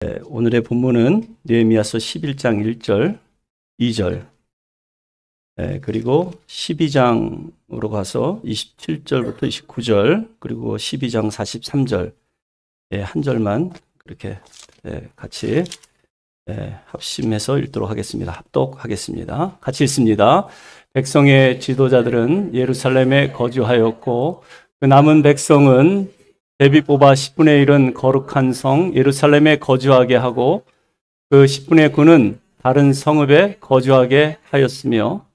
오늘의 본문은 느헤미야서 11장 1절, 2절, 그리고 12장으로 가서 27절부터 29절, 그리고 12장 43절 한 절만 그렇게 같이 합심해서 읽도록 하겠습니다. 합독하겠습니다. 같이 읽습니다. 백성의 지도자들은 예루살렘에 거주하였고 그 남은 백성은 대비 뽑아 10분의 1은 거룩한 성 예루살렘에 거주하게 하고 그 10분의 9는 다른 성읍에 거주하게 하였으며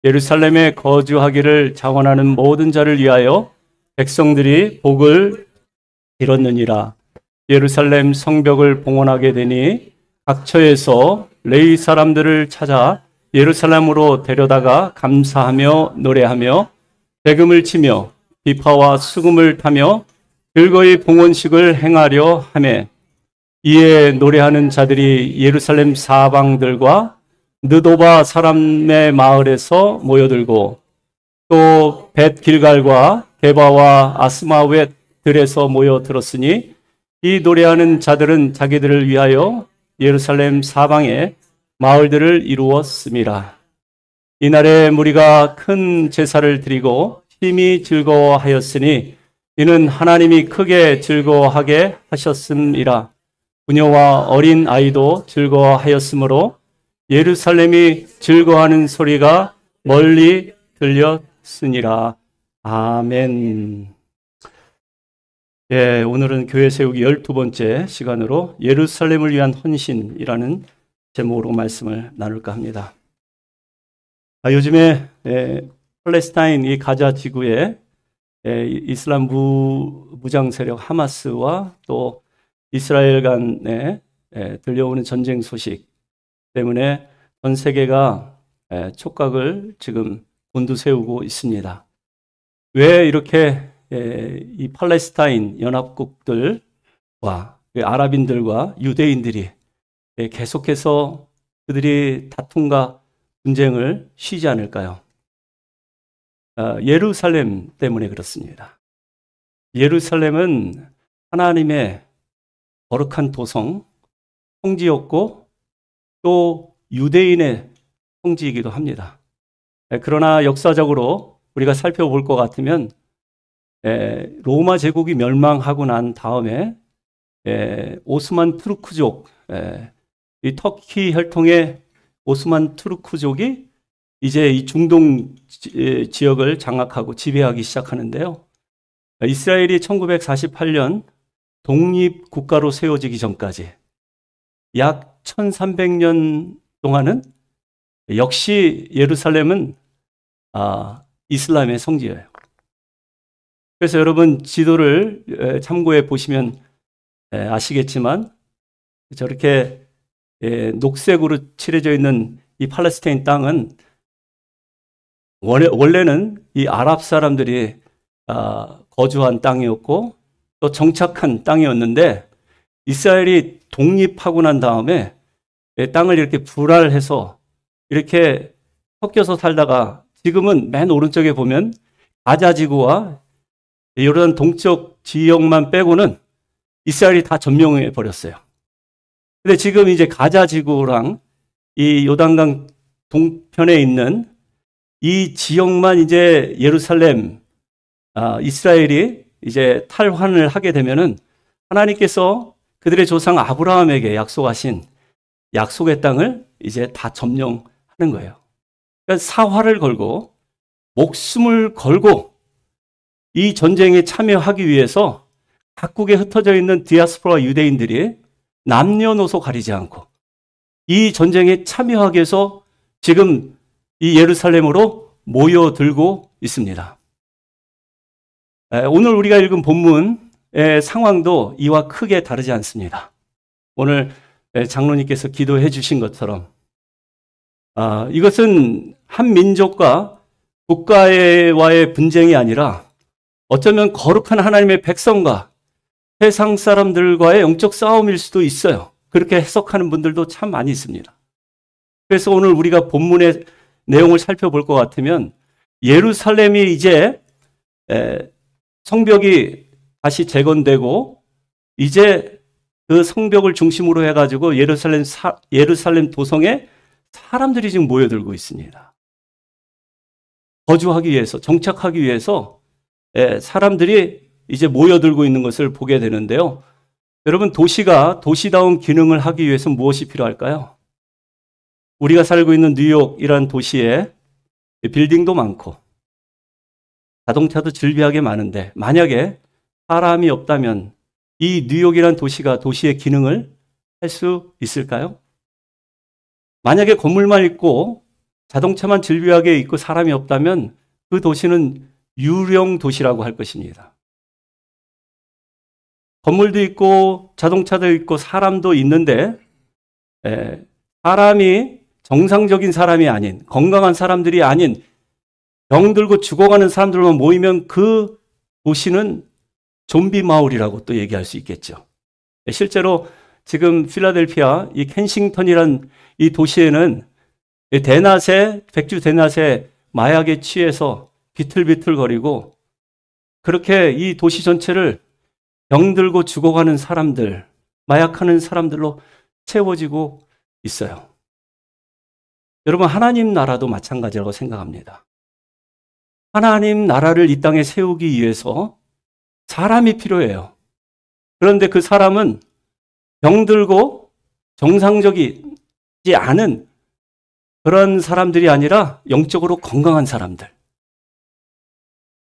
예루살렘에 거주하기를 자원하는 모든 자를 위하여 백성들이 복을 빌었느니라. 예루살렘 성벽을 봉헌하게 되니 각처에서 레위 사람들을 찾아 예루살렘으로 데려다가 감사하며 노래하며 대금을 치며 비파와 수금을 타며 즐거이 봉헌식을 행하려 하매 이에 노래하는 자들이 예루살렘 사방들과 느도바 사람의 마을에서 모여들고 또 벳길갈과 게바와 아스마웻 들에서 모여들었으니 이 노래하는 자들은 자기들을 위하여 예루살렘 사방에 마을들을 이루었음이라. 이날에 무리가 큰 제사를 드리고 심히 즐거워하였으니 이는 하나님이 크게 즐거워하게 하셨음이라. 부녀와 어린 아이도 즐거워하였으므로 예루살렘이 즐거워하는 소리가 멀리 들렸으니라. 아멘. 오늘은 교회 세우기 12번째 시간으로 예루살렘을 위한 헌신이라는 제목으로 말씀을 나눌까 합니다. 요즘에 팔레스타인 이 가자 지구에 이슬람 무장 세력 하마스와 또 이스라엘 간에 들려오는 전쟁 소식 때문에 전 세계가 촉각을 지금 곤두세우고 있습니다. 왜 이렇게 이 팔레스타인 연합국들과 아랍인들과 유대인들이 계속해서 그들이 다툼과 분쟁을 쉬지 않을까요? 예루살렘 때문에 그렇습니다. 예루살렘은 하나님의 거룩한 도성, 성지였고 또 유대인의 성지이기도 합니다. 그러나 역사적으로 우리가 살펴볼 것 같으면 로마 제국이 멸망하고 난 다음에 오스만 투르크족, 이 터키 혈통의 오스만 투르크족이 이제 이 중동 지역을 장악하고 지배하기 시작하는데요. 이스라엘이 1948년 독립국가로 세워지기 전까지 약 1300년 동안은 역시 예루살렘은 이슬람의 성지예요. 그래서 여러분 지도를 참고해 보시면 아시겠지만 저렇게 녹색으로 칠해져 있는 이 팔레스타인 땅은 원래는 이 아랍 사람들이 거주한 땅이었고 또 정착한 땅이었는데 이스라엘이 독립하고 난 다음에 땅을 이렇게 분할해서 이렇게 섞여서 살다가 지금은 맨 오른쪽에 보면 가자 지구와 요르단 동쪽 지역만 빼고는 이스라엘이 다 점령해 버렸어요. 근데 지금 이제 가자 지구랑 이 요단강 동편에 있는 이 지역만 이제 예루살렘, 이스라엘이 이제 탈환을 하게 되면은 하나님께서 그들의 조상 아브라함에게 약속하신 약속의 땅을 이제 다 점령하는 거예요. 그러니까 사활을 걸고 목숨을 걸고 이 전쟁에 참여하기 위해서 각국에 흩어져 있는 디아스포라 유대인들이 남녀노소 가리지 않고 이 전쟁에 참여하기 위해서 지금 이 예루살렘으로 모여들고 있습니다. 오늘 우리가 읽은 본문의 상황도 이와 크게 다르지 않습니다. 오늘 장로님께서 기도해 주신 것처럼 이것은 한 민족과 국가와의 분쟁이 아니라 어쩌면 거룩한 하나님의 백성과 세상 사람들과의 영적 싸움일 수도 있어요. 그렇게 해석하는 분들도 참 많이 있습니다. 그래서 오늘 우리가 본문의 내용을 살펴볼 것 같으면 예루살렘이 이제 성벽이 다시 재건되고 이제 그 성벽을 중심으로 해가지고 예루살렘 도성에 사람들이 지금 모여들고 있습니다. 거주하기 위해서, 정착하기 위해서 사람들이 이제 모여들고 있는 것을 보게 되는데요. 여러분, 도시가 도시다운 기능을 하기 위해서 무엇이 필요할까요? 우리가 살고 있는 뉴욕이라는 도시에 빌딩도 많고 자동차도 즐비하게 많은데, 만약에 사람이 없다면 이 뉴욕이라는 도시가 도시의 기능을 할 수 있을까요? 만약에 건물만 있고 자동차만 즐비하게 있고 사람이 없다면 그 도시는 유령 도시라고 할 것입니다. 건물도 있고 자동차도 있고 사람도 있는데 사람이 정상적인 사람이 아닌, 건강한 사람들이 아닌 병들고 죽어가는 사람들만 모이면 그 도시는 좀비 마을이라고 또 얘기할 수 있겠죠. 실제로 지금 필라델피아 이 켄싱턴이란 이 도시에는 백주 대낮에 마약에 취해서 비틀비틀거리고 그렇게 이 도시 전체를 병들고 죽어가는 사람들, 마약하는 사람들로 채워지고 있어요. 여러분, 하나님 나라도 마찬가지라고 생각합니다. 하나님 나라를 이 땅에 세우기 위해서 사람이 필요해요. 그런데 그 사람은 병들고 정상적이지 않은 그런 사람들이 아니라 영적으로 건강한 사람들,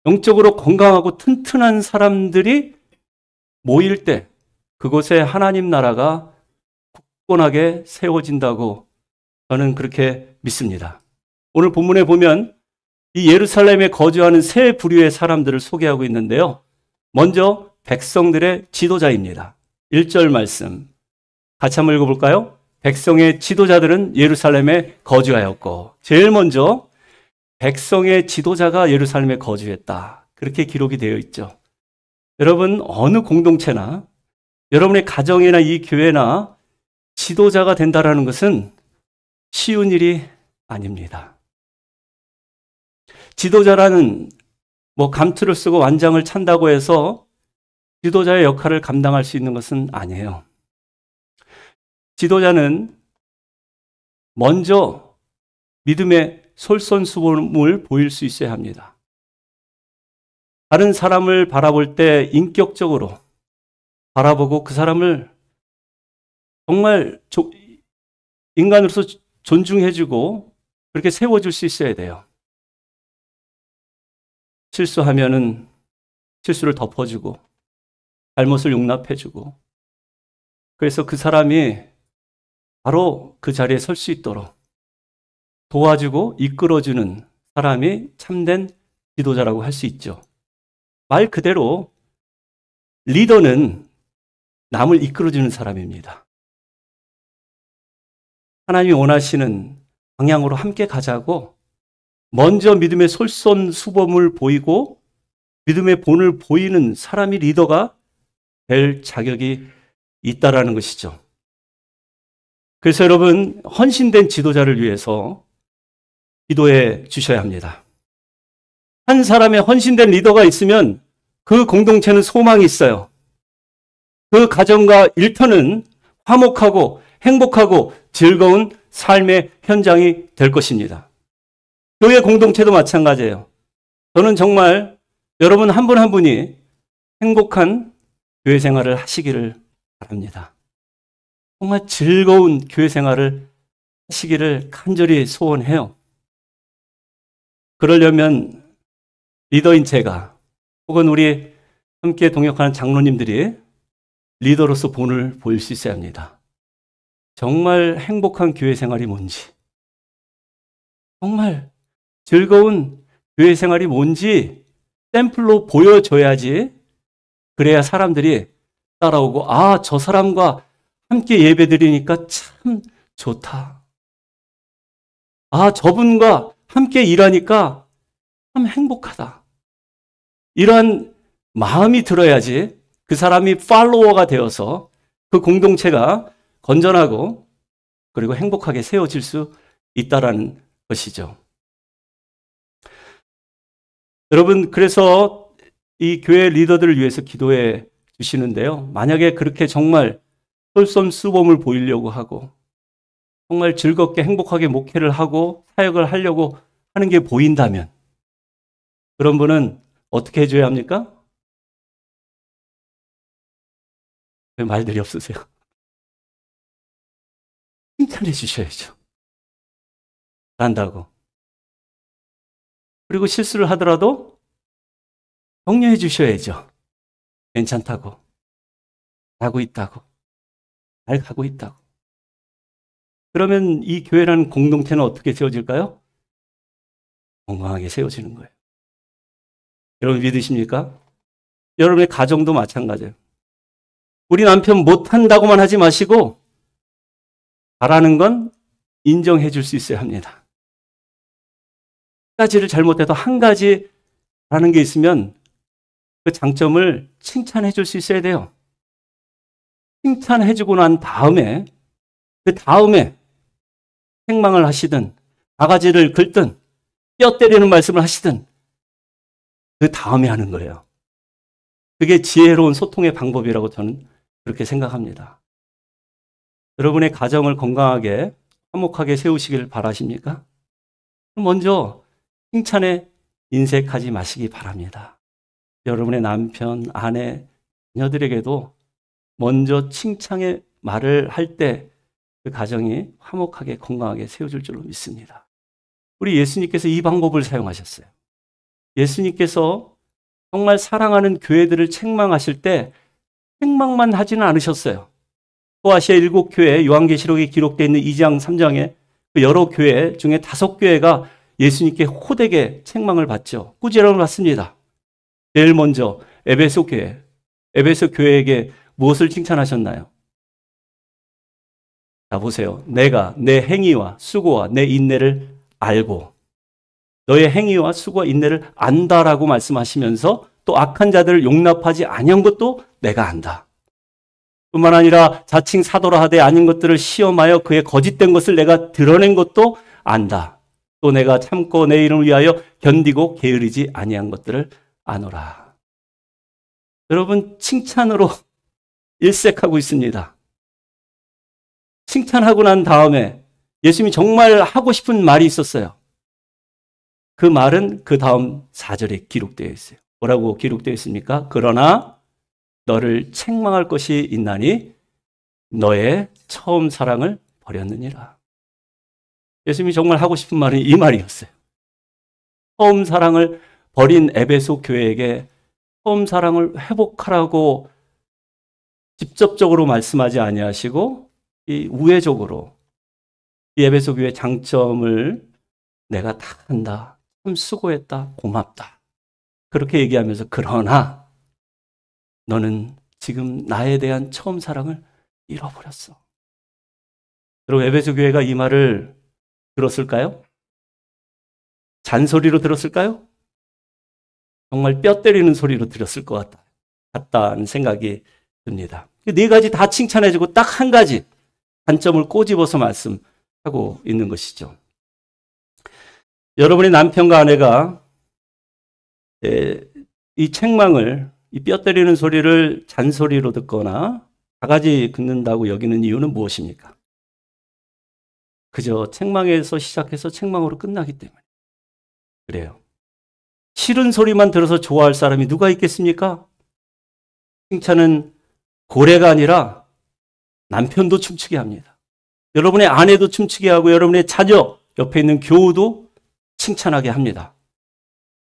영적으로 건강하고 튼튼한 사람들이 모일 때 그곳에 하나님 나라가 굳건하게 세워진다고 저는 그렇게 믿습니다. 오늘 본문에 보면 이 예루살렘에 거주하는 세 부류의 사람들을 소개하고 있는데요. 먼저 백성들의 지도자입니다. 1절 말씀 같이 한번 읽어볼까요? 백성의 지도자들은 예루살렘에 거주하였고, 제일 먼저 백성의 지도자가 예루살렘에 거주했다, 그렇게 기록이 되어 있죠. 여러분, 어느 공동체나 여러분의 가정이나 이 교회나 지도자가 된다는 것은 쉬운 일이 아닙니다. 지도자라는 감투를 쓰고 완장을 찬다고 해서 지도자의 역할을 감당할 수 있는 것은 아니에요. 지도자는 먼저 믿음의 솔선수범을 보일 수 있어야 합니다. 다른 사람을 바라볼 때 인격적으로 바라보고 그 사람을 정말 인간으로서 존중해주고 그렇게 세워줄 수 있어야 돼요. 실수하면은 실수를 덮어주고 잘못을 용납해주고, 그래서 그 사람이 바로 그 자리에 설 수 있도록 도와주고 이끌어주는 사람이 참된 지도자라고 할 수 있죠. 말 그대로 리더는 남을 이끌어주는 사람입니다. 하나님이 원하시는 방향으로 함께 가자고 먼저 믿음의 솔선수범을 보이고 믿음의 본을 보이는 사람이 리더가 될 자격이 있다라는 것이죠. 그래서 여러분, 헌신된 지도자를 위해서 기도해 주셔야 합니다. 한 사람의 헌신된 리더가 있으면 그 공동체는 소망이 있어요. 그 가정과 일터는 화목하고 행복하고 즐거운 삶의 현장이 될 것입니다. 교회 공동체도 마찬가지예요. 저는 정말 여러분 한 분 한 분이 행복한 교회 생활을 하시기를 바랍니다. 정말 즐거운 교회 생활을 하시기를 간절히 소원해요. 그러려면 리더인 제가 혹은 우리 함께 동역하는 장로님들이 리더로서 본을 보일 수 있어야 합니다. 정말 행복한 교회 생활이 뭔지, 정말 즐거운 교회 생활이 뭔지 샘플로 보여줘야지, 그래야 사람들이 따라오고, 아, 저 사람과 함께 예배드리니까 참 좋다. 아, 저분과 함께 일하니까 참 행복하다. 이러한 마음이 들어야지 그 사람이 팔로워가 되어서 그 공동체가 건전하고 그리고 행복하게 세워질 수 있다라는 것이죠. 여러분, 그래서 이 교회 리더들을 위해서 기도해 주시는데요. 만약에 그렇게 정말 솔선수범을 보이려고 하고 정말 즐겁게 행복하게 목회를 하고 사역을 하려고 하는 게 보인다면 그런 분은 어떻게 해줘야 합니까? 왜 말들이 없으세요? 칭찬해 주셔야죠. 한다고. 그리고 실수를 하더라도 격려해 주셔야죠. 괜찮다고. 하고 있다고. 잘 가고 있다고. 그러면 이 교회라는 공동체는 어떻게 세워질까요? 건강하게 세워지는 거예요. 여러분 믿으십니까? 여러분의 가정도 마찬가지예요. 우리 남편 못한다고만 하지 마시고 잘하는 건 인정해 줄 수 있어야 합니다. 한 가지를 잘못해도 한 가지 잘하는 게 있으면 그 장점을 칭찬해 줄 수 있어야 돼요. 칭찬해 주고 난 다음에 그 다음에 책망을 하시든 바가지를 긁든 뼈 때리는 말씀을 하시든 그 다음에 하는 거예요. 그게 지혜로운 소통의 방법이라고 저는 그렇게 생각합니다. 여러분의 가정을 건강하게 화목하게 세우시길 바라십니까? 먼저 칭찬에 인색하지 마시기 바랍니다. 여러분의 남편, 아내, 자녀들에게도 먼저 칭찬의 말을 할 때 그 가정이 화목하게 건강하게 세워질 줄로 믿습니다. 우리 예수님께서 이 방법을 사용하셨어요. 예수님께서 정말 사랑하는 교회들을 책망하실 때 책망만 하지는 않으셨어요. 소아시아 7교회 요한계시록에 기록되어 있는 2장 3장에 그 여러 교회 중에 5교회가 예수님께 호되게 책망을 받죠. 꾸지람을 받습니다. 제일 먼저 에베소 교회, 에베소 교회에게 무엇을 칭찬하셨나요? 자 보세요. 내가 내 행위와 수고와 내 인내를 알고 너의 행위와 수고와 인내를 안다라고 말씀하시면서 또 악한 자들을 용납하지 아니한 것도 내가 안다. 뿐만 아니라 자칭 사도라 하되 아닌 것들을 시험하여 그의 거짓된 것을 내가 드러낸 것도 안다. 또 내가 참고 내 이름을 위하여 견디고 게으르지 아니한 것들을 아노라. 여러분 칭찬으로 일색하고 있습니다. 칭찬하고 난 다음에 예수님이 정말 하고 싶은 말이 있었어요. 그 말은 그 다음 4절에 기록되어 있어요. 뭐라고 기록되어 있습니까? 그러나 너를 책망할 것이 있나니 너의 처음 사랑을 버렸느니라. 예수님이 정말 하고 싶은 말은 이 말이었어요. 처음 사랑을 버린 에베소 교회에게 처음 사랑을 회복하라고 직접적으로 말씀하지 아니하시고 이 우회적으로 이 에베소 교회의 장점을 내가 다 한다. 참 수고했다. 고맙다. 그렇게 얘기하면서 그러나 너는 지금 나에 대한 처음 사랑을 잃어버렸어. 여러분 에베소 교회가 이 말을 들었을까요? 잔소리로 들었을까요? 정말 뼈 때리는 소리로 들었을 것 같다는 생각이 듭니다. 네 가지 다 칭찬해주고 딱 한 가지 단점을 꼬집어서 말씀하고 있는 것이죠. 여러분의 남편과 아내가 이 책망을, 이 뼈 때리는 소리를 잔소리로 듣거나 바가지 긁는다고 여기는 이유는 무엇입니까? 그저 책망에서 시작해서 책망으로 끝나기 때문에 그래요. 싫은 소리만 들어서 좋아할 사람이 누가 있겠습니까? 칭찬은 고래가 아니라 남편도 춤추게 합니다. 여러분의 아내도 춤추게 하고 여러분의 자녀, 옆에 있는 교우도 칭찬하게 합니다.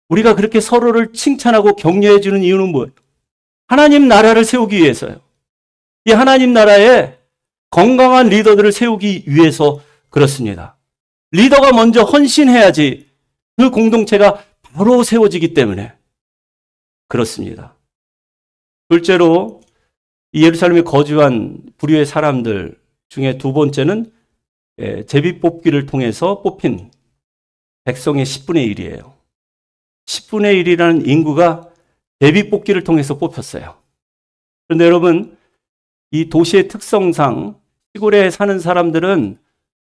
우리가 그렇게 서로를 칭찬하고 격려해 주는 이유는 뭐예요? 하나님 나라를 세우기 위해서요. 이 하나님 나라에 건강한 리더들을 세우기 위해서 그렇습니다. 리더가 먼저 헌신해야지 그 공동체가 바로 세워지기 때문에 그렇습니다. 둘째로 이 예루살렘에 거주한 불의의 사람들 중에 두 번째는 제비뽑기를 통해서 뽑힌 백성의 10분의 1이에요. 10분의 1이라는 인구가 제비뽑기를 통해서 뽑혔어요. 그런데 여러분, 이 도시의 특성상 시골에 사는 사람들은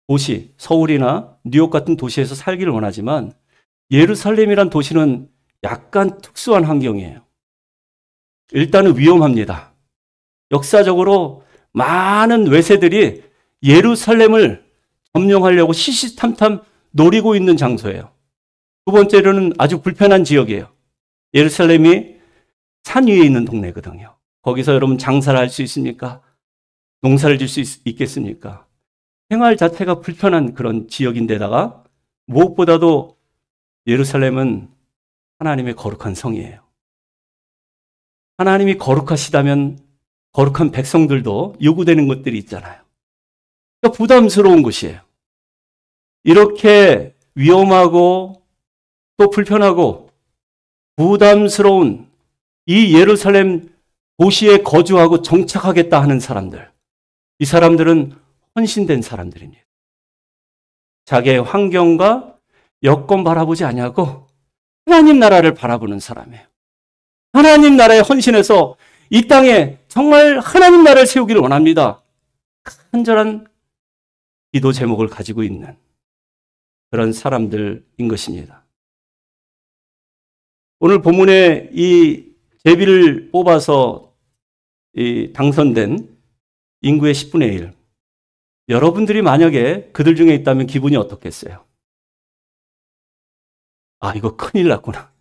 도시, 서울이나 뉴욕 같은 도시에서 살기를 원하지만 예루살렘이란 도시는 약간 특수한 환경이에요. 일단은 위험합니다. 역사적으로 많은 외세들이 예루살렘을 점령하려고 시시탐탐 노리고 있는 장소예요. 두 번째로는 아주 불편한 지역이에요. 예루살렘이 산 위에 있는 동네거든요. 거기서 여러분 장사를 할 수 있습니까? 농사를 질 수 있겠습니까? 생활 자체가 불편한 그런 지역인데다가 무엇보다도 예루살렘은 하나님의 거룩한 성이에요. 하나님이 거룩하시다면 거룩한 백성들도 요구되는 것들이 있잖아요. 그러니까 부담스러운 곳이에요. 이렇게 위험하고 또 불편하고 부담스러운 이 예루살렘 도시에 거주하고 정착하겠다 하는 사람들, 이 사람들은 헌신된 사람들입니다. 자기의 환경과 여건 바라보지 아니하고 하나님 나라를 바라보는 사람이에요. 하나님 나라에 헌신해서 이 땅에 정말 하나님 나라를 세우기를 원합니다. 간절한 기도 제목을 가지고 있는 그런 사람들인 것입니다. 오늘 본문에 이 제비를 뽑아서 당선된 인구의 10분의 1. 여러분들이 만약에 그들 중에 있다면 기분이 어떻겠어요? 아, 이거 큰일 났구나.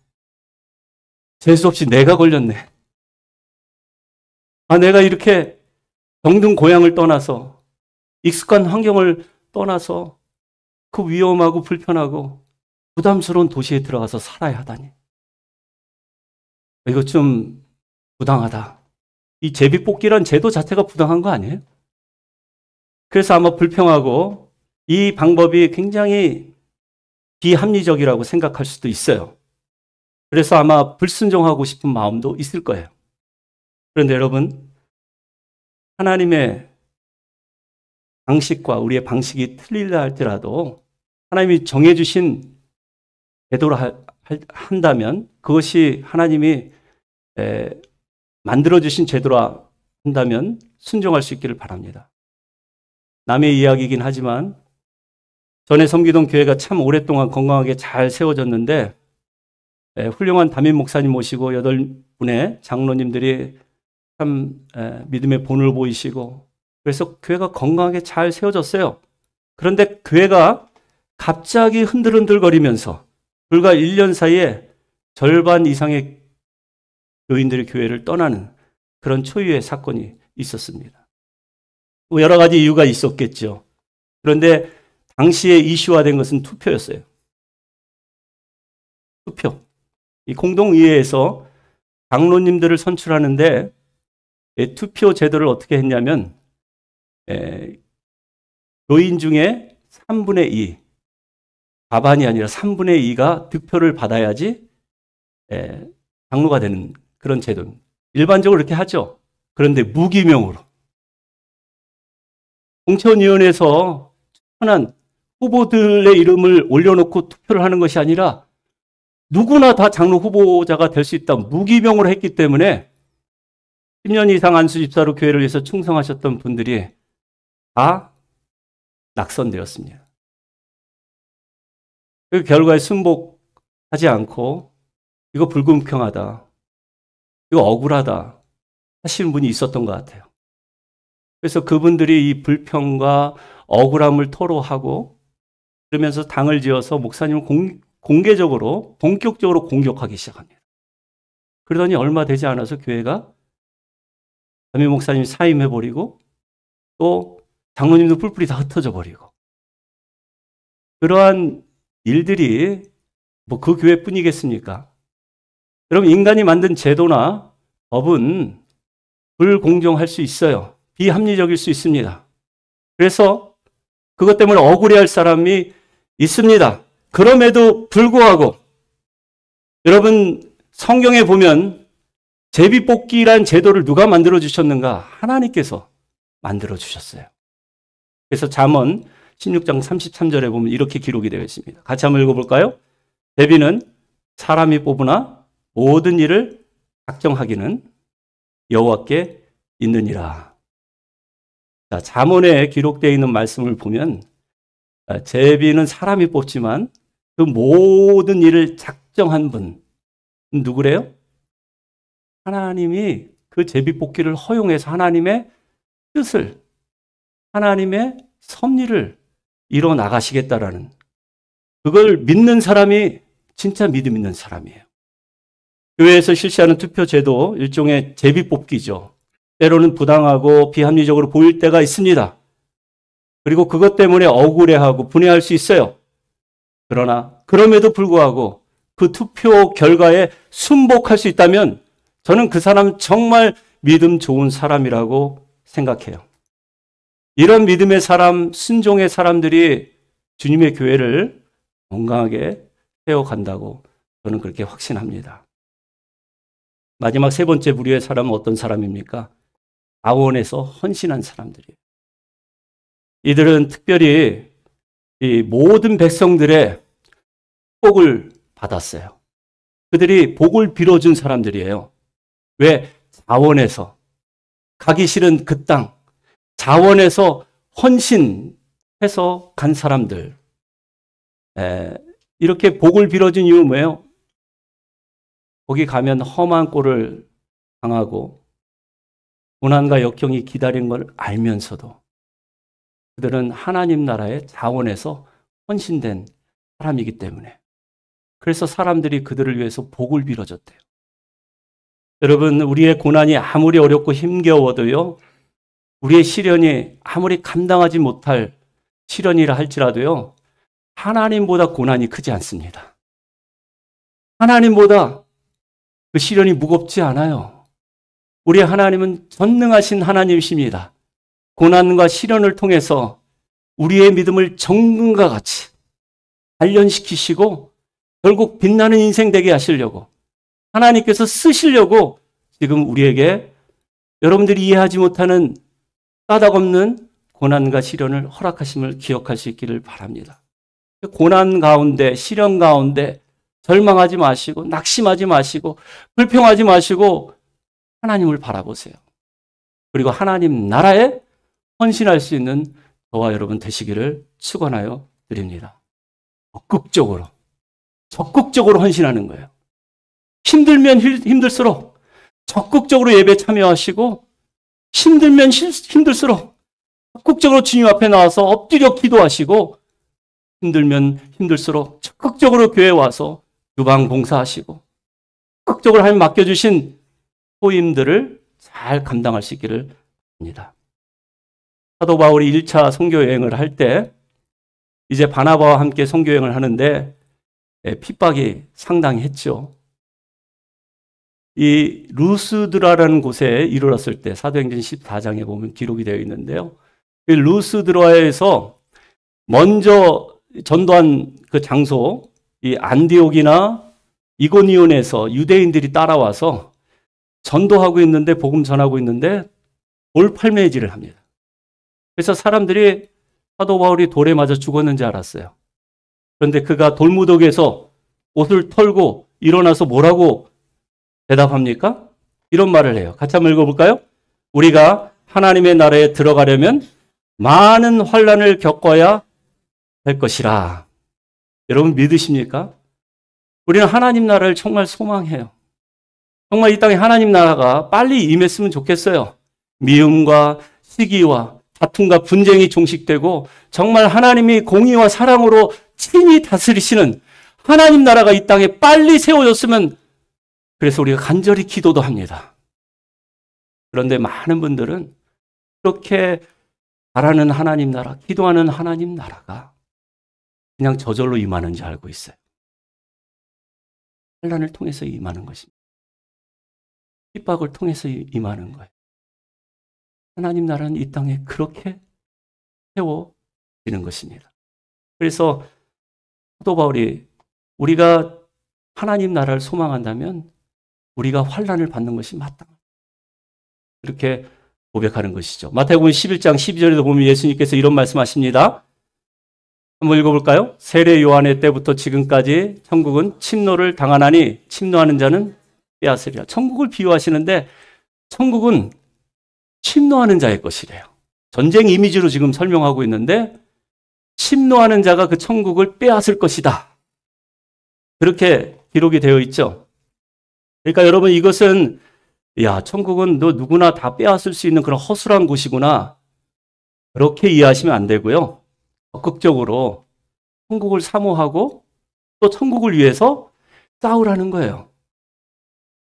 재수 없이 내가 걸렸네. 아, 내가 이렇게 병든 고향을 떠나서 익숙한 환경을 떠나서 그 위험하고 불편하고 부담스러운 도시에 들어가서 살아야 하다니. 이거 좀 부당하다. 이 제비뽑기란 제도 자체가 부당한 거 아니에요? 그래서 아마 불평하고 이 방법이 굉장히 비합리적이라고 생각할 수도 있어요. 그래서 아마 불순종하고 싶은 마음도 있을 거예요. 그런데 여러분, 하나님의 방식과 우리의 방식이 틀리려 할지라도 하나님이 정해주신 제도로 한다면 그것이 하나님이 만들어주신 제도로 한다면 순종할 수 있기를 바랍니다. 남의 이야기이긴 하지만 전에 섬기던 교회가 참 오랫동안 건강하게 잘 세워졌는데 훌륭한 담임 목사님 모시고 8분의 장로님들이 참 믿음의 본을 보이시고 그래서 교회가 건강하게 잘 세워졌어요. 그런데 교회가 갑자기 흔들흔들거리면서 불과 1년 사이에 절반 이상의 교인들이 교회를 떠나는 그런 초유의 사건이 있었습니다. 여러 가지 이유가 있었겠죠. 그런데 당시에 이슈화된 것은 투표였어요. 투표. 이 공동의회에서 장로님들을 선출하는데 투표 제도를 어떻게 했냐면 교인 중에 3분의 2, 과반이 아니라 3분의 2가 득표를 받아야지 장로가 되는 그런 제도입니다. 일반적으로 이렇게 하죠. 그런데 무기명으로. 공천위원회에서 추천한 후보들의 이름을 올려놓고 투표를 하는 것이 아니라 누구나 다 장로 후보자가 될 수 있다. 무기명으로 했기 때문에 10년 이상 안수집사로 교회를 위해서 충성하셨던 분들이 다 낙선되었습니다. 그 결과에 순복하지 않고 이거 불공평하다. 이거 억울하다. 하시는 분이 있었던 것 같아요. 그래서 그분들이 이 불평과 억울함을 토로하고 그러면서 당을 지어서 목사님을 공개적으로 본격적으로 공격하기 시작합니다. 그러더니 얼마 되지 않아서 교회가 담임 목사님 사임해버리고 또 장로님도 뿔뿔이 다 흩어져 버리고 그러한 일들이 뭐 그 교회뿐이겠습니까? 여러분 인간이 만든 제도나 법은 불공정할 수 있어요. 비합리적일 수 있습니다. 그래서 그것 때문에 억울해할 사람이 있습니다. 그럼에도 불구하고 여러분 성경에 보면 제비뽑기란 제도를 누가 만들어 주셨는가? 하나님께서 만들어 주셨어요. 그래서 잠언 16장 33절에 보면 이렇게 기록이 되어 있습니다. 같이 한번 읽어볼까요? 제비는 사람이 뽑으나 모든 일을 작정하기는 여호와께 있느니라. 자, 잠언에 기록되어 있는 말씀을 보면 제비는 사람이 뽑지만 그 모든 일을 작정한 분 누구래요? 하나님이 그 제비 뽑기를 허용해서 하나님의 뜻을, 하나님의 섭리를 이뤄 나가시겠다라는, 그걸 믿는 사람이 진짜 믿음 있는 사람이에요. 교회에서 실시하는 투표제도 일종의 제비뽑기죠. 때로는 부당하고 비합리적으로 보일 때가 있습니다. 그리고 그것 때문에 억울해하고 분해할 수 있어요. 그러나 그럼에도 불구하고 그 투표 결과에 순복할 수 있다면 저는 그 사람 정말 믿음 좋은 사람이라고 생각해요. 이런 믿음의 사람, 순종의 사람들이 주님의 교회를 건강하게 세워간다고 저는 그렇게 확신합니다. 마지막 세 번째 부류의 사람은 어떤 사람입니까? 자원에서 헌신한 사람들이에요. 이들은 특별히 이 모든 백성들의 복을 받았어요. 그들이 복을 빌어준 사람들이에요. 왜? 자원에서, 가기 싫은 그 땅, 자원에서 헌신해서 간 사람들. 이렇게 복을 빌어준 이유 뭐예요? 거기 가면 험한 꼴을 당하고 고난과 역경이 기다린 걸 알면서도 그들은 하나님 나라의 자원에서 헌신된 사람이기 때문에, 그래서 사람들이 그들을 위해서 복을 빌어줬대요. 여러분, 우리의 고난이 아무리 어렵고 힘겨워도요, 우리의 시련이 아무리 감당하지 못할 시련이라 할지라도요, 하나님보다 고난이 크지 않습니다. 하나님보다 그 시련이 무겁지 않아요. 우리 하나님은 전능하신 하나님이십니다. 고난과 시련을 통해서 우리의 믿음을 정금과 같이 단련시키시고 결국 빛나는 인생 되게 하시려고, 하나님께서 쓰시려고 지금 우리에게 여러분들이 이해하지 못하는 까닭없는 고난과 시련을 허락하심을 기억할 수 있기를 바랍니다. 고난 가운데, 시련 가운데 절망하지 마시고 낙심하지 마시고 불평하지 마시고 하나님을 바라보세요. 그리고 하나님 나라에 헌신할 수 있는 저와 여러분 되시기를 축원하여 드립니다. 적극적으로 헌신하는 거예요. 힘들면 힘들수록 적극적으로 예배 참여하시고, 힘들면 힘들수록 적극적으로 주님 앞에 나와서 엎드려 기도하시고, 힘들면 힘들수록 적극적으로 교회에 와서 주방 봉사하시고, 적극적으로 하나님 맡겨주신 소임들을 잘 감당할 수 있기를 바랍니다. 사도 바울이 1차 선교 여행을 할 때 이제 바나바와 함께 선교 여행을 하는데 핍박이 상당히 했죠. 이 루스드라라는 곳에 이르렀을 때 사도행전 14장에 보면 기록이 되어 있는데요. 이 루스드라에서 먼저 전도한 그 장소, 이 안디옥이나 이고니온에서 유대인들이 따라와서 전도하고 있는데, 복음 전하고 있는데 돌팔매질을 합니다. 그래서 사람들이 사도 바울이 돌에 맞아 죽었는지 알았어요. 그런데 그가 돌무더기에서 옷을 털고 일어나서 뭐라고 대답합니까? 이런 말을 해요. 같이 한번 읽어볼까요? 우리가 하나님의 나라에 들어가려면 많은 환난을 겪어야 할 것이라. 여러분 믿으십니까? 우리는 하나님 나라를 정말 소망해요. 정말 이 땅에 하나님 나라가 빨리 임했으면 좋겠어요. 미움과 시기와 다툼과 분쟁이 종식되고 정말 하나님이 공의와 사랑으로 친히 다스리시는 하나님 나라가 이 땅에 빨리 세워졌으면, 그래서 우리가 간절히 기도도 합니다. 그런데 많은 분들은 그렇게 바라는 하나님 나라, 기도하는 하나님 나라가 그냥 저절로 임하는 줄 알고 있어요. 환난을 통해서 임하는 것입니다. 핍박을 통해서 임하는 거예요. 하나님 나라는 이 땅에 그렇게 세워지는 것입니다. 그래서 사도 바울이 우리가 하나님 나라를 소망한다면 우리가 환난을 받는 것이 마땅하다, 이렇게 고백하는 것이죠. 마태복음 11장 12절에도 보면 예수님께서 이런 말씀하십니다. 한번 읽어볼까요? 세례 요한의 때부터 지금까지 천국은 침노를 당하나니 침노하는 자는 빼앗으리라. 천국을 비유하시는데 천국은 침노하는 자의 것이래요. 전쟁 이미지로 지금 설명하고 있는데 침노하는 자가 그 천국을 빼앗을 것이다, 그렇게 기록이 되어 있죠. 그러니까 여러분, 이것은 야, 천국은 너 누구나 다 빼앗을 수 있는 그런 허술한 곳이구나. 그렇게 이해하시면 안 되고요. 적극적으로 천국을 사모하고 또 천국을 위해서 싸우라는 거예요.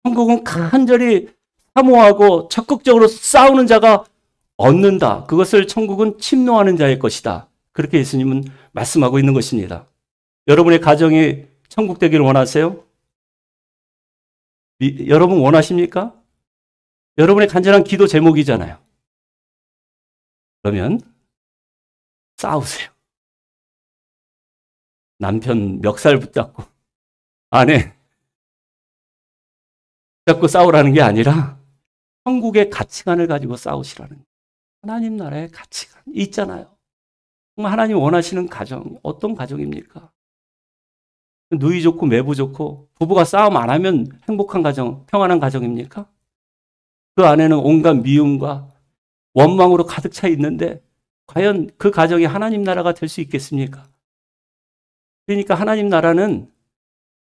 천국은 간절히 사모하고 적극적으로 싸우는 자가 얻는다. 그것을 천국은 침노하는 자의 것이다. 그렇게 예수님은 말씀하고 있는 것입니다. 여러분의 가정이 천국 되기를 원하세요? 여러분 원하십니까? 여러분의 간절한 기도 제목이잖아요. 그러면 싸우세요. 남편 멱살 붙잡고 아내 붙잡고 싸우라는 게 아니라 천국의 가치관을 가지고 싸우시라는 거예요. 하나님 나라의 가치관 있잖아요. 정말 하나님 원하시는 가정 어떤 가정입니까? 누이 좋고 매부 좋고 부부가 싸움 안 하면 행복한 가정, 평안한 가정입니까? 그 안에는 온갖 미움과 원망으로 가득 차 있는데 과연 그 가정이 하나님 나라가 될 수 있겠습니까? 그러니까 하나님 나라는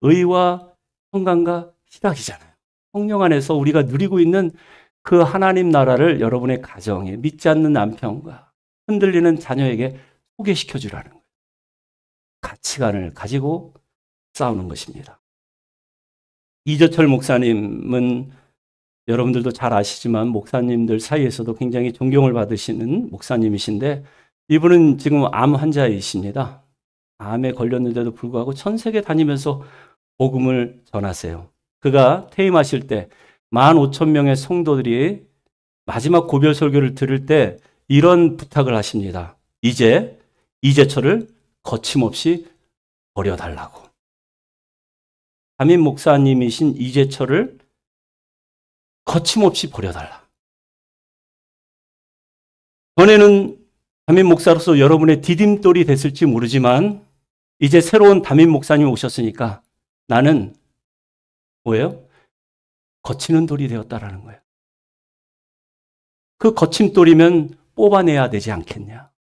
의와 평강과 희락이잖아요. 성령 안에서 우리가 누리고 있는 그 하나님 나라를 여러분의 가정에 믿지 않는 남편과 흔들리는 자녀에게 소개시켜 주라는 거예요. 가치관을 가지고 싸우는 것입니다. 이재철 목사님은 여러분들도 잘 아시지만 목사님들 사이에서도 굉장히 존경을 받으시는 목사님이신데 이분은 지금 암 환자이십니다. 암에 걸렸는데도 불구하고 전 세계 다니면서 복음을 전하세요. 그가 퇴임하실 때 15,000명의 성도들이 마지막 고별 설교를 들을 때 이런 부탁을 하십니다. 이제 이재철을 거침없이 버려달라고. 담임 목사님이신 이재철을 거침없이 버려달라. 전에는 담임 목사로서 여러분의 디딤돌이 됐을지 모르지만 이제 새로운 담임 목사님 오셨으니까 나는 뭐예요? 거치는 돌이 되었다라는 거예요. 그 거침돌이면 뽑아내야 되지 않겠냐.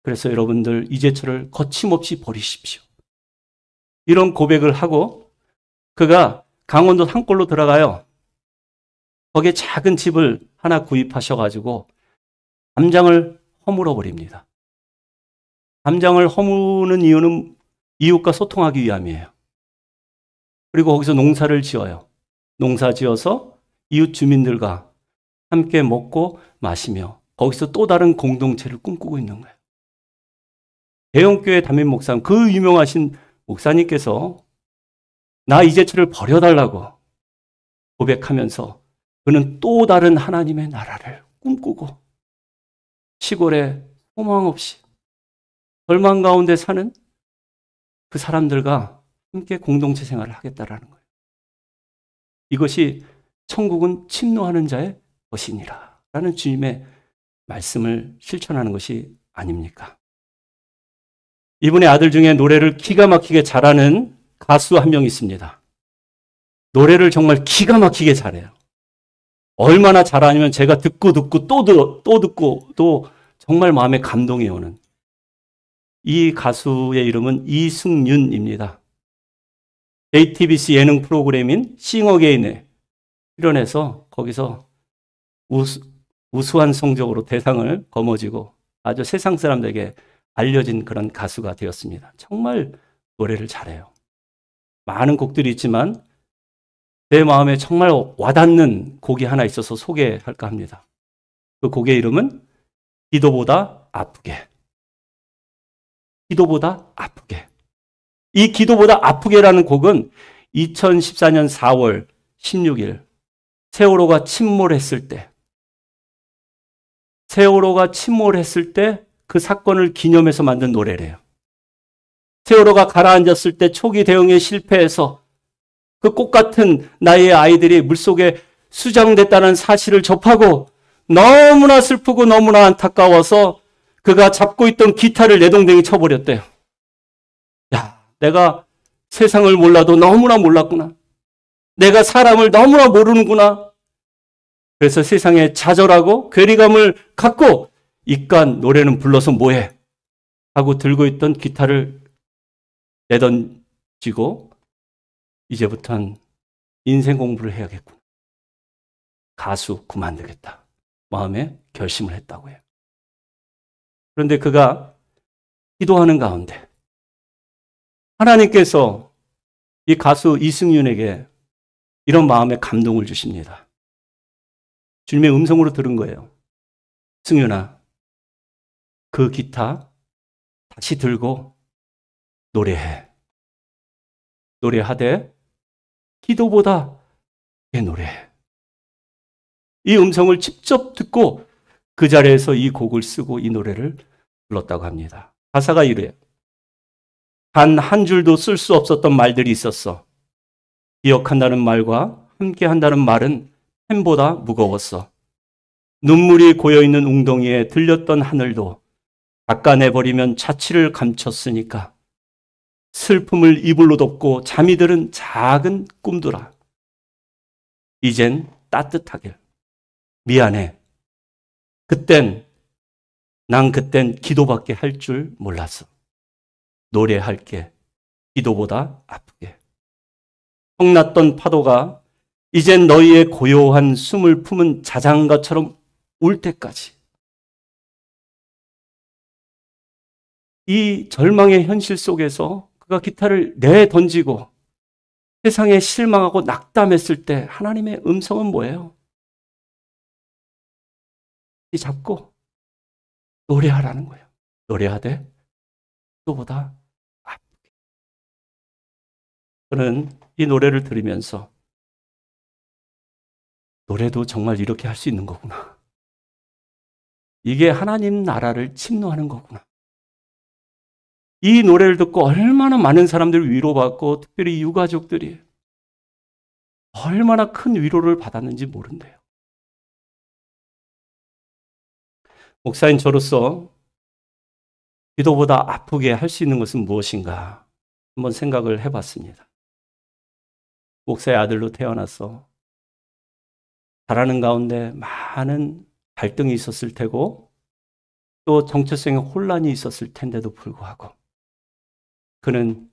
그래서 여러분들 이재철을 거침없이 버리십시오. 이런 고백을 하고 그가 강원도 산골로 들어가요. 거기에 작은 집을 하나 구입하셔가지고 담장을 허물어 버립니다. 담장을 허무는 이유는 이웃과 소통하기 위함이에요. 그리고 거기서 농사를 지어요. 농사 지어서 이웃 주민들과 함께 먹고 마시며 거기서 또 다른 공동체를 꿈꾸고 있는 거예요. 대형교회 담임 목사, 그 유명하신 목사님께서 나 이재철을 버려달라고 고백하면서 그는 또 다른 하나님의 나라를 꿈꾸고 시골에 소망 없이 절망 가운데 사는 그 사람들과 함께 공동체 생활을 하겠다라는 거예요. 이것이 천국은 침노하는 자의 것이니라 라는 주님의 말씀을 실천하는 것이 아닙니까? 이분의 아들 중에 노래를 기가 막히게 잘하는 가수 한 명 있습니다. 노래를 정말 기가 막히게 잘해요. 얼마나 잘하냐면 제가 듣고 또 듣고 또 정말 마음에 감동이 오는 이 가수의 이름은 이승윤입니다. JTBC 예능 프로그램인 싱어게인에 출연해서 거기서 우수한 성적으로 대상을 거머쥐고 아주 세상 사람들에게 알려진 그런 가수가 되었습니다. 정말 노래를 잘해요. 많은 곡들이 있지만 내 마음에 정말 와닿는 곡이 하나 있어서 소개할까 합니다. 그 곡의 이름은 기도보다 아프게. 기도보다 아프게. 이 기도보다 아프게라는 곡은 2014년 4월 16일 세월호가 침몰했을 때 그 사건을 기념해서 만든 노래래요. 세월호가 가라앉았을 때 초기 대응에 실패해서 그 꽃 같은 나이의 아이들이 물속에 수장됐다는 사실을 접하고 너무나 슬프고 너무나 안타까워서 그가 잡고 있던 기타를 내동댕이 쳐버렸대요. 야, 내가 세상을 몰라도 너무나 몰랐구나. 내가 사람을 너무나 모르는구나. 그래서 세상에 좌절하고 괴리감을 갖고 이깟 노래는 불러서 뭐해? 하고 들고 있던 기타를 내던지고 이제부터는 인생 공부를 해야겠구나. 가수 그만두겠다 마음에 결심을 했다고 해요. 그런데 그가 기도하는 가운데 하나님께서 이 가수 이승윤에게 이런 마음의 감동을 주십니다. 주님의 음성으로 들은 거예요. 승윤아, 그 기타 다시 들고 노래해. 노래하되 기도보다 노래해. 이 음성을 직접 듣고 그 자리에서 이 곡을 쓰고 이 노래를 불렀다고 합니다. 가사가 이래요. 단 한 줄도 쓸 수 없었던 말들이 있었어. 기억한다는 말과 함께한다는 말은 펜보다 무거웠어. 눈물이 고여있는 웅덩이에 들렸던 하늘도 닦아내버리면 자취를 감췄으니까 슬픔을 이불로 덮고 잠이 드는 작은 꿈들아. 이젠 따뜻하길. 미안해. 난 그땐 기도밖에 할 줄 몰랐어. 노래할게. 기도보다 아프게. 성났던 파도가 이젠 너희의 고요한 숨을 품은 자장가처럼 울 때까지. 이 절망의 현실 속에서 그가 기타를 내던지고 세상에 실망하고 낙담했을 때 하나님의 음성은 뭐예요? 이 잡고 노래하라는 거예요. 노래하되 기도보다 아프게. 저는 이 노래를 들으면서 노래도 정말 이렇게 할 수 있는 거구나. 이게 하나님 나라를 침노하는 거구나. 이 노래를 듣고 얼마나 많은 사람들이 위로받고 특별히 유가족들이 얼마나 큰 위로를 받았는지 모른대요. 목사인 저로서 기도보다 아프게 할 수 있는 것은 무엇인가 한번 생각을 해봤습니다. 목사의 아들로 태어나서 자라는 가운데 많은 갈등이 있었을 테고 또 정체성의 혼란이 있었을 텐데도 불구하고 그는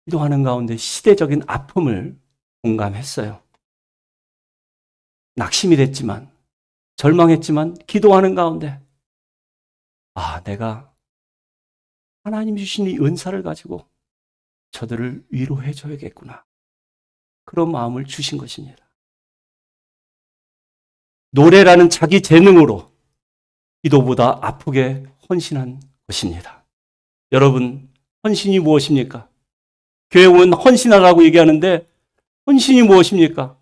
기도하는 가운데 시대적인 아픔을 공감했어요. 낙심이 됐지만 절망했지만 기도하는 가운데 내가 하나님 주신 이 은사를 가지고 저들을 위로해 줘야겠구나. 그런 마음을 주신 것입니다. 노래라는 자기 재능으로 기도보다 아프게 헌신한 것입니다. 여러분, 헌신이 무엇입니까? 교회 오면 헌신하라고 얘기하는데 헌신이 무엇입니까?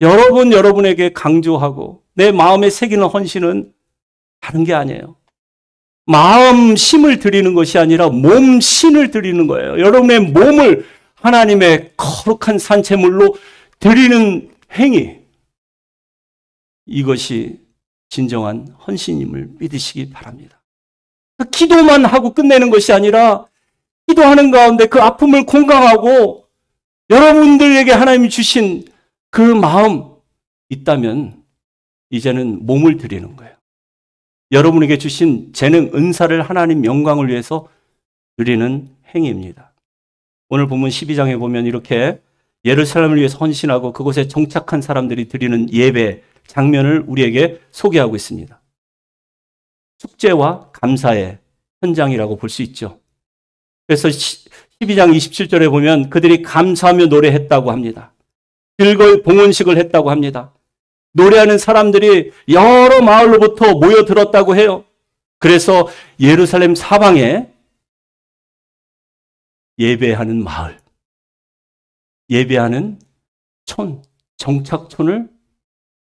여러분에게 강조하고 내 마음에 새기는 헌신은 다른 게 아니에요. 마음 심을 드리는 것이 아니라 몸 신을 드리는 거예요. 여러분의 몸을 하나님의 거룩한 산채물로 드리는 행위. 이것이 진정한 헌신임을 믿으시기 바랍니다. 기도만 하고 끝내는 것이 아니라 기도하는 가운데 그 아픔을 공감하고 여러분들에게 하나님이 주신 그 마음 있다면 이제는 몸을 드리는 거예요. 여러분에게 주신 재능, 은사를 하나님 영광을 위해서 드리는 행위입니다. 오늘 본문 12장에 보면 이렇게 예루살렘을 위해서 헌신하고 그곳에 정착한 사람들이 드리는 예배 장면을 우리에게 소개하고 있습니다. 축제와 감사의 현장이라고 볼 수 있죠. 그래서 12장 27절에 보면 그들이 감사하며 노래했다고 합니다. 즐거이 봉헌식을 했다고 합니다. 노래하는 사람들이 여러 마을로부터 모여들었다고 해요. 그래서 예루살렘 사방에 예배하는 마을, 예배하는 촌, 정착촌을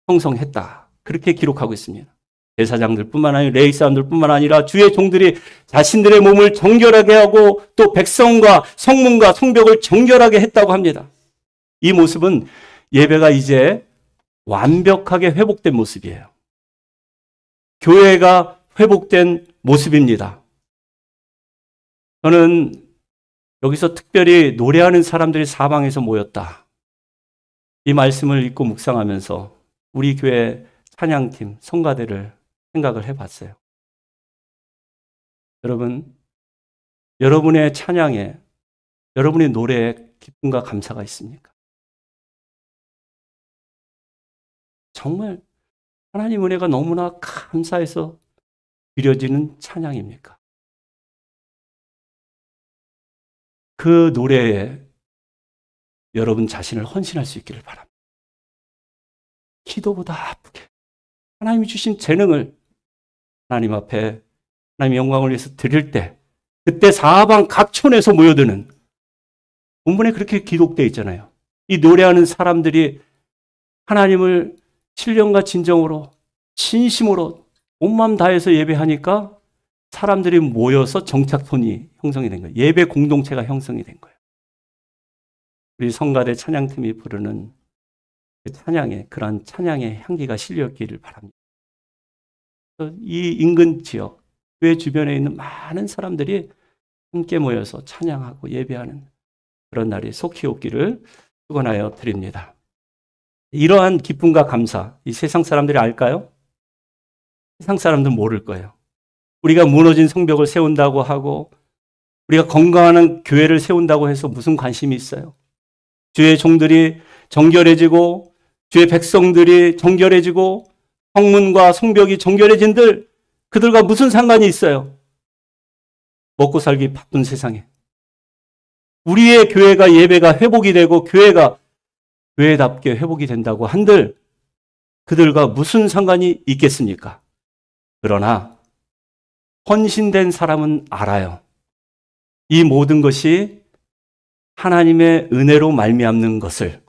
형성했다. 그렇게 기록하고 있습니다. 제사장들뿐만 아니라 레위 사람들뿐만 아니라 주의 종들이 자신들의 몸을 정결하게 하고 또 백성과 성문과 성벽을 정결하게 했다고 합니다. 이 모습은 예배가 이제 완벽하게 회복된 모습이에요. 교회가 회복된 모습입니다. 저는 여기서 특별히 노래하는 사람들이 사방에서 모였다. 이 말씀을 읽고 묵상하면서 우리 교회 찬양팀, 성가대를 생각을 해봤어요. 여러분, 여러분의 찬양에, 여러분의 노래에 기쁨과 감사가 있습니까? 정말 하나님 은혜가 너무나 감사해서 드려지는 찬양입니까? 그 노래에 여러분 자신을 헌신할 수 있기를 바랍니다. 기도보다 아프게 하나님이 주신 재능을 하나님 앞에 하나님의 영광을 위해서 드릴 때, 그때 사방 각촌에서 모여드는, 본문에 그렇게 기록되어 있잖아요. 이 노래하는 사람들이 하나님을 신령과 진정으로 진심으로 온 마음 다해서 예배하니까 사람들이 모여서 정착톤이 형성이 된 거예요. 예배 공동체가 형성이 된 거예요. 우리 성가대 찬양팀이 부르는 그 찬양에, 그러한 찬양의 향기가 실렸기를 바랍니다. 이 인근 지역, 교회 주변에 있는 많은 사람들이 함께 모여서 찬양하고 예배하는 그런 날이 속히 오기를 축원하여 드립니다. 이러한 기쁨과 감사, 이 세상 사람들이 알까요? 세상 사람들은 모를 거예요. 우리가 무너진 성벽을 세운다고 하고 우리가 건강한 교회를 세운다고 해서 무슨 관심이 있어요? 주의 종들이 정결해지고 주의 백성들이 정결해지고 성문과 성벽이 정결해진들 그들과 무슨 상관이 있어요? 먹고 살기 바쁜 세상에 우리의 교회가 예배가 회복이 되고 교회가 교회답게 회복이 된다고 한들 그들과 무슨 상관이 있겠습니까? 그러나 헌신된 사람은 알아요. 이 모든 것이 하나님의 은혜로 말미암는 것을,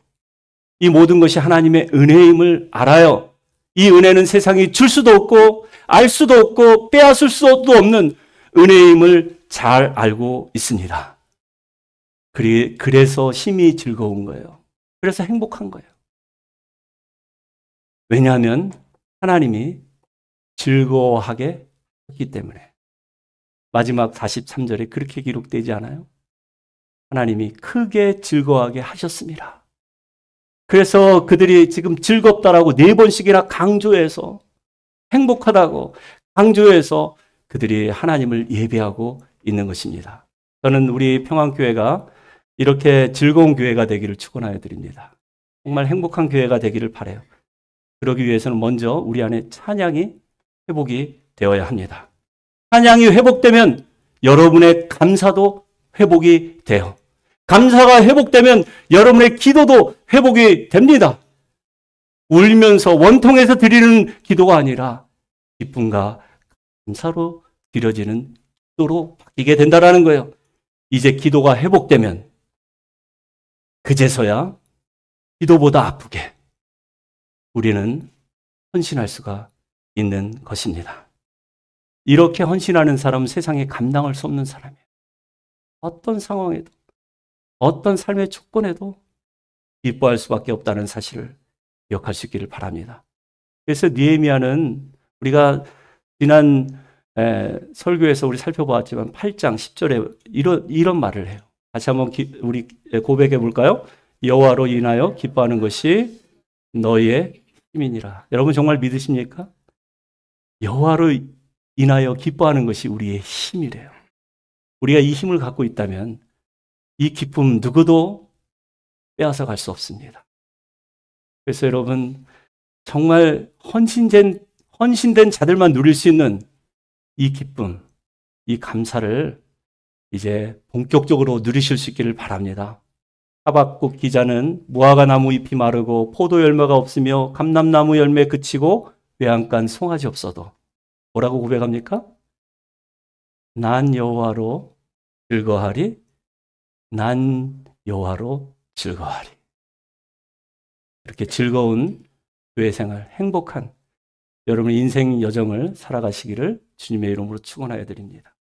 이 모든 것이 하나님의 은혜임을 알아요. 이 은혜는 세상이 줄 수도 없고 알 수도 없고 빼앗을 수도 없는 은혜임을 잘 알고 있습니다. 그래서 심히 즐거운 거예요. 그래서 행복한 거예요. 왜냐하면 하나님이 즐거워하게 했기 때문에. 마지막 43절에 그렇게 기록되지 않아요? 하나님이 크게 즐거워하게 하셨습니다. 그래서 그들이 지금 즐겁다라고 4번씩이나 강조해서 행복하다고 강조해서 그들이 하나님을 예배하고 있는 것입니다. 저는 우리 평안교회가 이렇게 즐거운 교회가 되기를 축원하여 드립니다. 정말 행복한 교회가 되기를 바라요. 그러기 위해서는 먼저 우리 안에 찬양이 회복이 되어야 합니다. 찬양이 회복되면 여러분의 감사도 회복이 돼요. 감사가 회복되면 여러분의 기도도 회복이 됩니다. 울면서 원통해서 드리는 기도가 아니라 기쁨과 감사로 드려지는 기도로 바뀌게 된다는 거예요. 이제 기도가 회복되면 그제서야 기도보다 아프게 우리는 헌신할 수가 있는 것입니다. 이렇게 헌신하는 사람은 세상에 감당할 수 없는 사람이에요. 어떤 상황에도 어떤 삶의 조건에도 기뻐할 수밖에 없다는 사실을 기억할 수 있기를 바랍니다. 그래서 느헤미야는 우리가 지난 설교에서 우리 살펴보았지만 8장 10절에 이런 말을 해요. 다시 한번 우리 고백해 볼까요? 여호와로 인하여 기뻐하는 것이 너희의 힘이니라. 여러분 정말 믿으십니까? 여호와로 인하여 기뻐하는 것이 우리의 힘이래요. 우리가 이 힘을 갖고 있다면 이 기쁨 누구도 빼앗아 갈 수 없습니다. 그래서 여러분 정말 헌신된 자들만 누릴 수 있는 이 기쁨, 이 감사를 이제 본격적으로 누리실 수 있기를 바랍니다. 하박국 기자는 무화과 나무 잎이 마르고 포도 열매가 없으며 감람나무 열매 그치고 외양간 송아지 없어도 뭐라고 고백합니까? 난 여호와로 즐거하리. 난 여호와로 즐거하리. 이렇게 즐거운 교회 생활, 행복한 여러분의 인생 여정을 살아가시기를 주님의 이름으로 축원하여 드립니다.